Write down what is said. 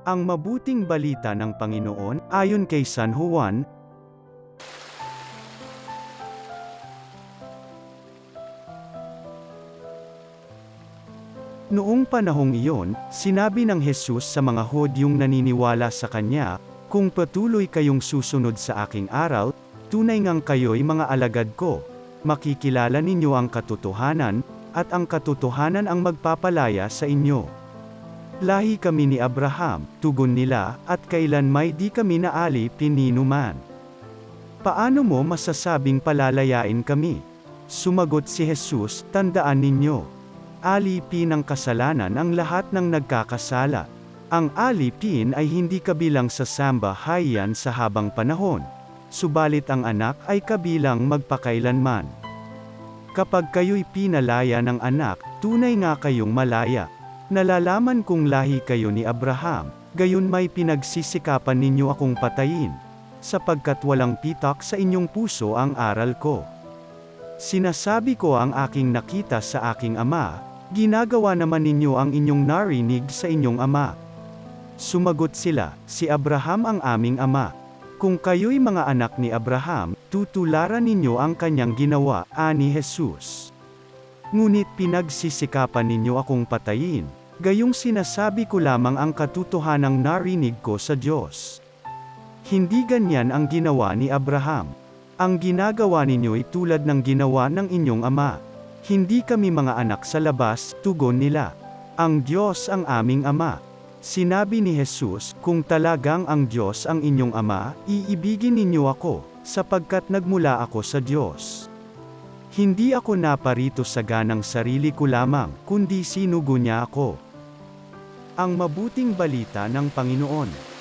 Ang mabuting balita ng Panginoon, ayon kay San Juan. Noong panahong iyon, sinabi ng Jesus sa mga Hudyong naniniwala sa Kanya, "Kung patuloy kayong susunod sa aking aral, tunay ngang kayo'y mga alagad ko. Makikilala ninyo ang katotohanan, at ang katotohanan ang magpapalaya sa inyo." Lahi kami ni Abraham, tugon nila, at kailanmay di kami naalipin ninuman. Paano mo masasabing palalayain kami? Sumagot si Jesus, tandaan ninyo. Alipin ng kasalanan ang lahat ng nagkakasala. Ang alipin ay hindi kabilang sa sambahayan sa habang panahon. Subalit ang anak ay kabilang magpakailanman. Kapag kayo'y pinalaya ng anak, tunay nga kayong malaya. Nalalaman kong lahi kayo ni Abraham, gayon may pinagsisikapan ninyo akong patayin, sapagkat walang pitak sa inyong puso ang aral ko. Sinasabi ko ang aking nakita sa aking ama, ginagawa naman ninyo ang inyong narinig sa inyong ama. Sumagot sila, si Abraham ang aming ama. Kung kayo'y mga anak ni Abraham, tutularan ninyo ang kanyang ginawa, ani Jesus. Ngunit pinagsisikapan ninyo akong patayin, gayong sinasabi ko lamang ang katotohanang narinig ko sa Diyos. Hindi ganyan ang ginawa ni Abraham. Ang ginagawa ninyo'y tulad ng ginawa ng inyong ama. Hindi kami mga anak sa labas, tugon nila. Ang Diyos ang aming ama. Sinabi ni Jesus, kung talagang ang Diyos ang inyong ama, iibigin ninyo ako, sapagkat nagmula ako sa Diyos. Hindi ako naparito sa ganang sarili ko lamang, kundi sinugo niya ako. Ang mabuting balita ng Panginoon.